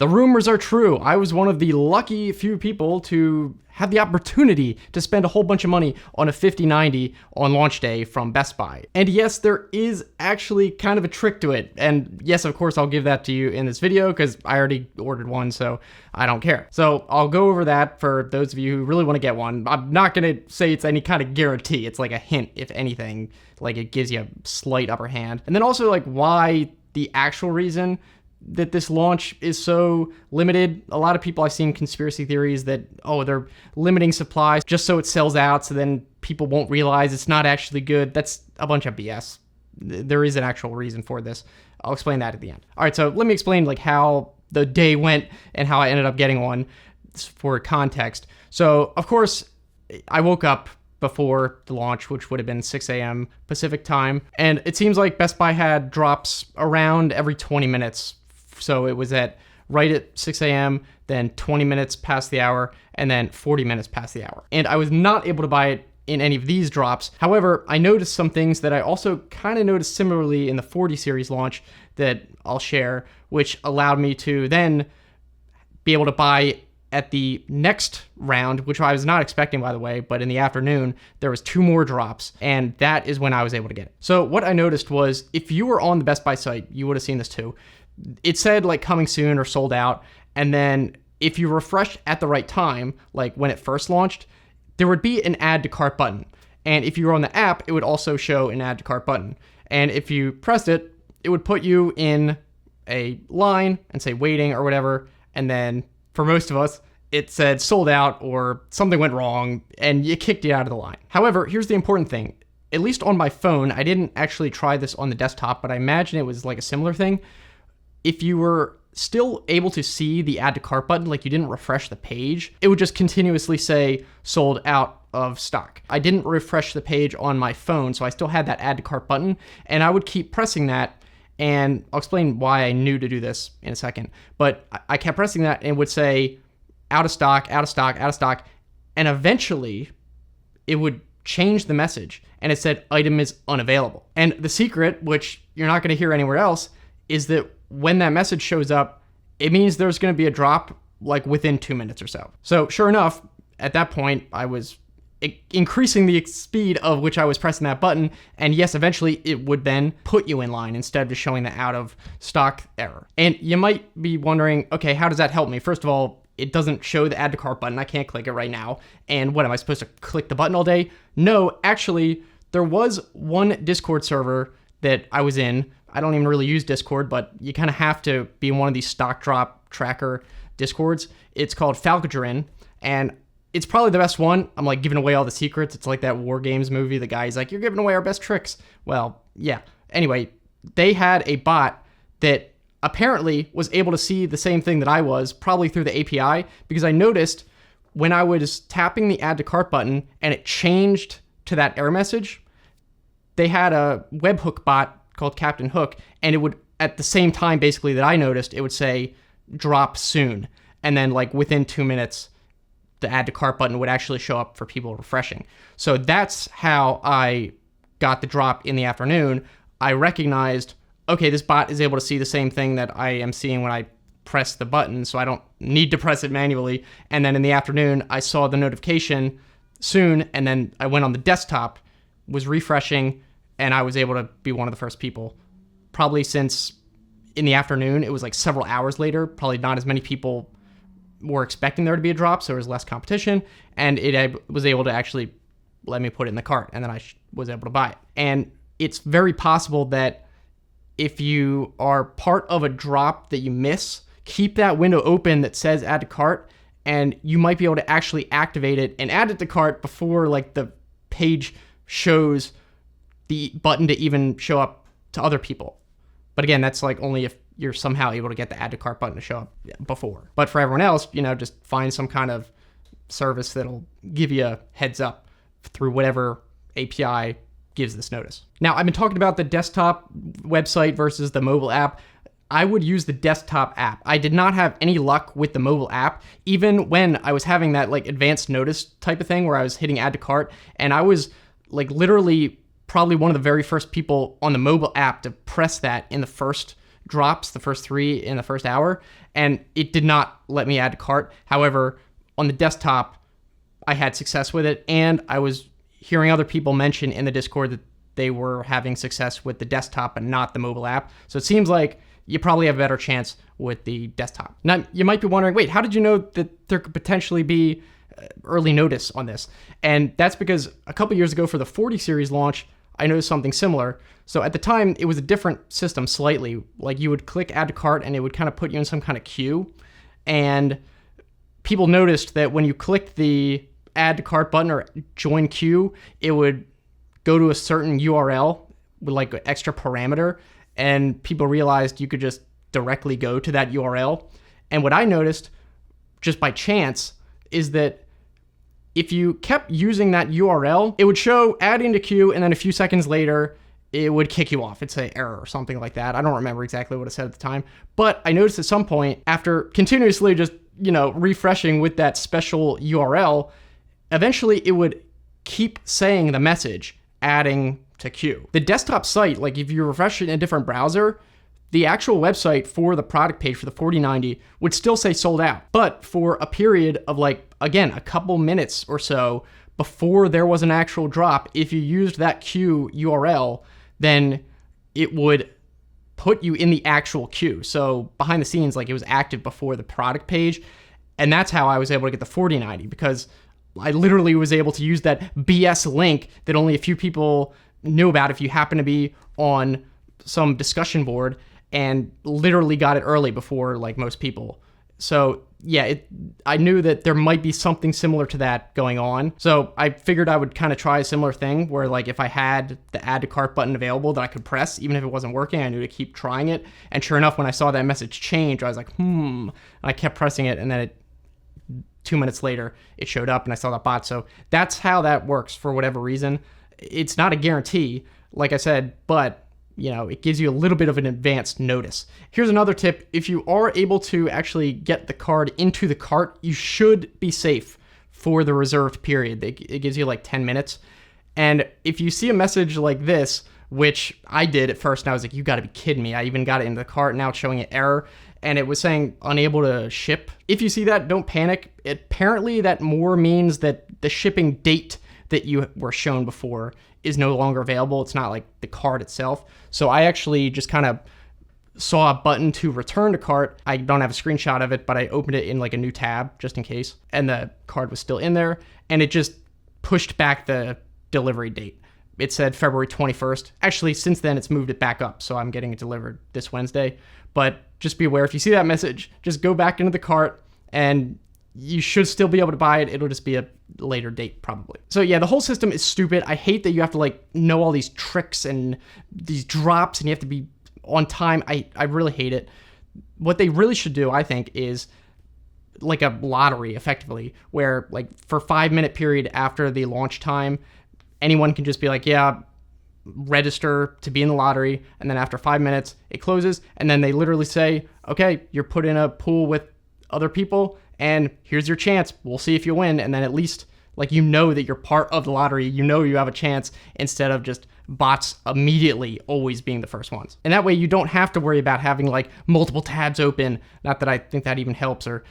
The rumors are true. I was one of the lucky few people to have the opportunity to spend a whole bunch of money on a 5090 on launch day from Best Buy. And yes, there is actually kind of a trick to it. And yes, of course, I'll give that to you in this video because I already ordered one, so I don't care. So I'll go over that for those of you who really want to get one. I'm not going to say it's any kind of guarantee. It's like a hint, if anything, like it gives you a slight upper hand. And then also like why the actual reason that this launch is so limited. A lot of people, I've seen conspiracy theories that, oh, they're limiting supplies just so it sells out, so then people won't realize it's not actually good. That's a bunch of BS. There is an actual reason for this. I'll explain that at the end. All right, so let me explain like how the day went and how I ended up getting one for context. So, of course, I woke up before the launch, which would have been 6 a.m. Pacific time, and it seems like Best Buy had drops around every 20 minutes. So it was right at 6 a.m., then 20 minutes past the hour, and then 40 minutes past the hour. And I was not able to buy it in any of these drops. However, I noticed some things that I also kind of noticed similarly in the 40 series launch that I'll share, which allowed me to then be able to buy at the next round, which I was not expecting, by the way, but in the afternoon, there was 2 more drops, and that is when I was able to get it. So what I noticed was, if you were on the Best Buy site, you would have seen this too. It said like coming soon or sold out, and then if you refreshed at the right time, like when it first launched, there would be an add to cart button. And if you were on the app, it would also show an add to cart button. And if you pressed it, it would put you in a line and say waiting or whatever. And then for most of us, it said sold out or something went wrong and it kicked you out of the line. However, here's the important thing. At least on my phone, I didn't actually try this on the desktop, but I imagine it was like a similar thing. If you were still able to see the add to cart button, like you didn't refresh the page, it would just continuously say sold out of stock. I didn't refresh the page on my phone, so I still had that add to cart button, and I would keep pressing that, and I'll explain why I knew to do this in a second. But I kept pressing that and it would say out of stock, out of stock, out of stock, and eventually it would change the message and it said item is unavailable. And the secret, which you're not going to hear anywhere else, is that when that message shows up, it means there's going to be a drop like within 2 minutes or so. So sure enough, at that point, I was increasing the speed of which I was pressing that button. And yes, eventually it would then put you in line instead of just showing the out of stock error. And you might be wondering, okay, how does that help me? First of all, it doesn't show the add to cart button. I can't click it right now. And what, am I supposed to click the button all day? No, actually, there was one Discord server that I was in. I don't even really use Discord, but you kind of have to be in one of these stock drop tracker Discords. It's called Falcadrin, and it's probably the best one. I'm like giving away all the secrets. It's like that War Games movie. The guy's like, you're giving away our best tricks. Well, yeah. Anyway, they had a bot that apparently was able to see the same thing that I was, probably through the API, because I noticed when I was tapping the add to cart button and it changed to that error message, they had a webhook bot called Captain Hook, and it would, at the same time basically that I noticed, it would say drop soon, and then like within 2 minutes the add to cart button would actually show up for people refreshing. So that's how I got the drop in the afternoon. I recognized, okay, this bot is able to see the same thing that I am seeing when I press the button, so I don't need to press it manually. And then in the afternoon I saw the notification soon, and then I went on the desktop, was refreshing, and I was able to be one of the first people. Probably since in the afternoon, it was like several hours later, probably not as many people were expecting there to be a drop, so there was less competition, and it was able to actually let me put it in the cart, and then I was able to buy it. And it's very possible that if you are part of a drop that you miss, keep that window open that says add to cart, and you might be able to actually activate it and add it to cart before like the page shows the button to even show up to other people. But again, that's like only if you're somehow able to get the add to cart button to show up before. But for everyone else, just find some kind of service that'll give you a heads up through whatever API gives this notice. Now, I've been talking about the desktop website versus the mobile app. I would use the desktop app. I did not have any luck with the mobile app, even when I was having that like advanced notice type of thing where I was hitting add to cart, and I was like literally probably one of the very first people on the mobile app to press that in the first drops, the first 3 in the first hour, and it did not let me add to cart. However, on the desktop, I had success with it, and I was hearing other people mention in the Discord that they were having success with the desktop and not the mobile app. So it seems like you probably have a better chance with the desktop. Now, you might be wondering, wait, how did you know that there could potentially be early notice on this? And that's because a couple years ago for the 40 series launch, I noticed something similar. So at the time, it was a different system slightly. Like you would click add to cart and it would kind of put you in some kind of queue. And people noticed that when you clicked the add to cart button or join queue, it would go to a certain URL with like an extra parameter. And people realized you could just directly go to that URL. And what I noticed just by chance is that if you kept using that URL, it would show adding to queue, and then a few seconds later, it would kick you off. It'd say error or something like that. I don't remember exactly what it said at the time, but I noticed at some point, after continuously just, refreshing with that special URL, eventually it would keep saying the message, adding to queue. The desktop site, like if you refresh it in a different browser, the actual website for the product page for the 4090 would still say sold out. But for a period of again, a couple minutes or so before there was an actual drop, if you used that queue URL, then it would put you in the actual queue. So behind the scenes, it was active before the product page. And that's how I was able to get the 4090, because I literally was able to use that BS link that only a few people knew about if you happen to be on some discussion board, and literally got it early before most people. So yeah, I knew that there might be something similar to that going on. So I figured I would kind of try a similar thing where if I had the add to cart button available that I could press, even if it wasn't working, I knew to keep trying it. And sure enough, when I saw that message change, I was like, and I kept pressing it, and then 2 minutes later, it showed up and I saw that bot. So that's how that works for whatever reason. It's not a guarantee, like I said, but it gives you a little bit of an advanced notice. Here's another tip. If you are able to actually get the card into the cart, you should be safe for the reserved period. It gives you 10 minutes. And if you see a message like this, which I did at first, and I was like, you gotta be kidding me. I even got it into the cart, now it's showing an error. And it was saying unable to ship. If you see that, don't panic. Apparently that more means that the shipping date that you were shown before is no longer available. It's not the card itself. So I actually just kind of saw a button to return to cart. I don't have a screenshot of it, but I opened it in a new tab just in case. And the card was still in there, and it just pushed back the delivery date. It said February 21st. Actually, since then it's moved it back up. So I'm getting it delivered this Wednesday. But just be aware, if you see that message, just go back into the cart and you should still be able to buy it. It'll just be a later date probably. So yeah, the whole system is stupid. I hate that you have to know all these tricks and these drops and you have to be on time. I really hate it. What they really should do, I think, is a lottery effectively, where for 5-minute period after the launch time, anyone can just be yeah, register to be in the lottery, and then after 5 minutes it closes, and then they literally say, okay, you're put in a pool with other people and here's your chance. We'll see if you win. And then at least that you're part of the lottery, you have a chance, instead of just bots immediately always being the first ones. And that way you don't have to worry about having multiple tabs open. Not that I think that even helps, or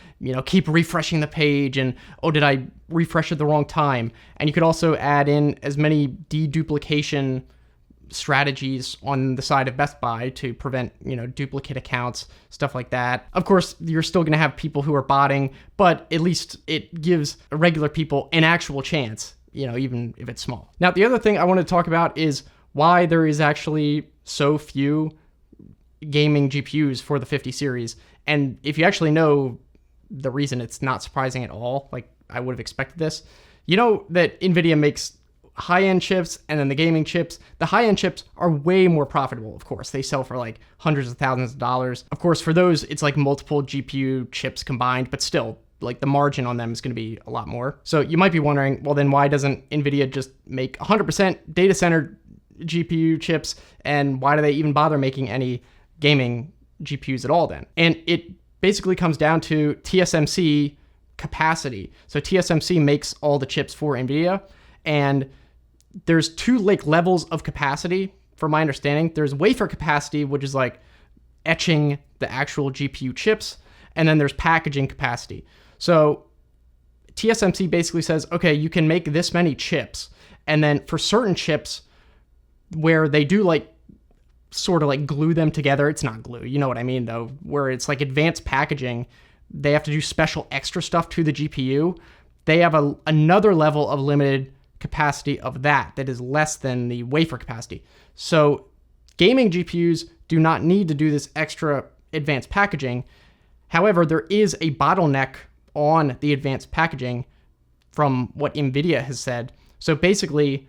keep refreshing the page and, oh, did I refresh at the wrong time? And you could also add in as many deduplication strategies on the side of Best Buy to prevent, duplicate accounts, stuff like that. Of course, you're still going to have people who are botting, but at least it gives regular people an actual chance, even if it's small. Now, the other thing I want to talk about is why there is actually so few gaming GPUs for the 50 series. And if you actually know the reason, it's not surprising at all. I would have expected this. You know that Nvidia makes high-end chips and then the gaming chips. The high-end chips are way more profitable, of course. They sell for hundreds of thousands of dollars. Of course, for those, it's multiple GPU chips combined, but still, the margin on them is going to be a lot more. So you might be wondering, well, then why doesn't Nvidia just make 100% data center GPU chips, and why do they even bother making any gaming GPUs at all then? And it basically comes down to TSMC capacity. So TSMC makes all the chips for Nvidia, and there's two levels of capacity from my understanding. There's wafer capacity, which is etching the actual GPU chips, and then there's packaging capacity. So TSMC basically says, okay, you can make this many chips, and then for certain chips where they do like sort of like glue them together, it's not glue, you know what I mean though, where it's like advanced packaging, they have to do special extra stuff to the GPU. They have another level of limited capacity of that is less than the wafer capacity. So gaming GPUs do not need to do this extra advanced packaging. However, there is a bottleneck on the advanced packaging from what Nvidia has said. So basically,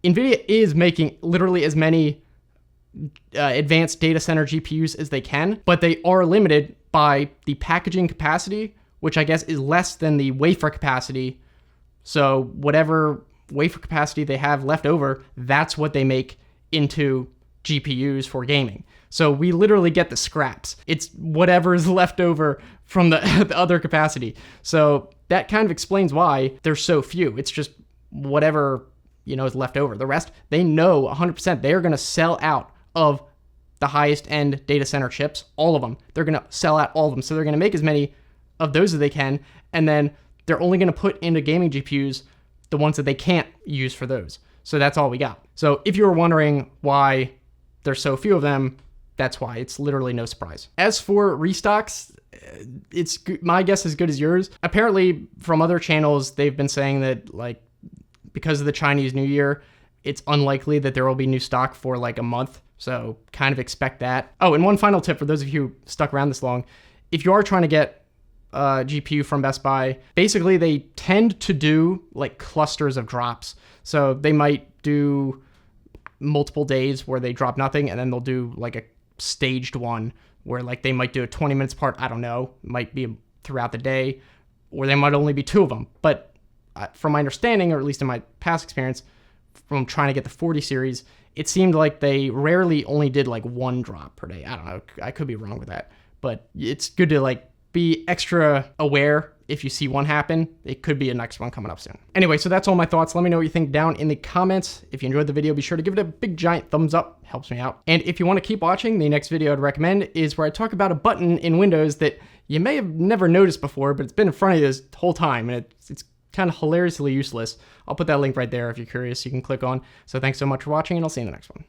Nvidia is making literally as many advanced data center GPUs as they can, but they are limited by the packaging capacity, which I guess is less than the wafer capacity. So whatever wafer capacity they have left over, that's what they make into GPUs for gaming. So we literally get the scraps. It's whatever is left over from the other capacity. So that kind of explains why there's so few. It's just whatever, is left over. The rest, they know 100% they're going to sell out of the highest end data center chips, all of them. They're going to sell out all of them. So they're going to make as many of those as they can, and then they're only going to put into gaming GPUs the ones that they can't use for those. So that's all we got. So if you were wondering why there's so few of them, that's why. It's literally no surprise. As for restocks, it's my guess as good as yours. Apparently, from other channels, they've been saying that like because of the Chinese New Year, it's unlikely that there will be new stock for like a month. So kind of expect that. Oh, and one final tip for those of you who stuck around this long: if you are trying to get GPU from Best Buy, basically they tend to do like clusters of drops. So they might do multiple days where they drop nothing, and then they'll do like a staged one where like they might do it 20 minutes apart. I don't know, might be throughout the day, or they might only be two of them. But from my understanding, or at least in my past experience from trying to get the 40 series, it seemed like they rarely only did like one drop per day. I don't know, I could be wrong with that, but it's good to like be extra aware. If you see one happen, it could be a next one coming up soon. Anyway, so that's all my thoughts. Let me know what you think down in the comments. If you enjoyed the video, be sure to give it a big giant thumbs up. Helps me out. And if you want to keep watching, the next video I'd recommend is where I talk about a button in Windows that you may have never noticed before, but it's been in front of you this whole time, and it's kind of hilariously useless. I'll put that link right there if you're curious. You can click on. So thanks so much for watching, and I'll see you in the next one.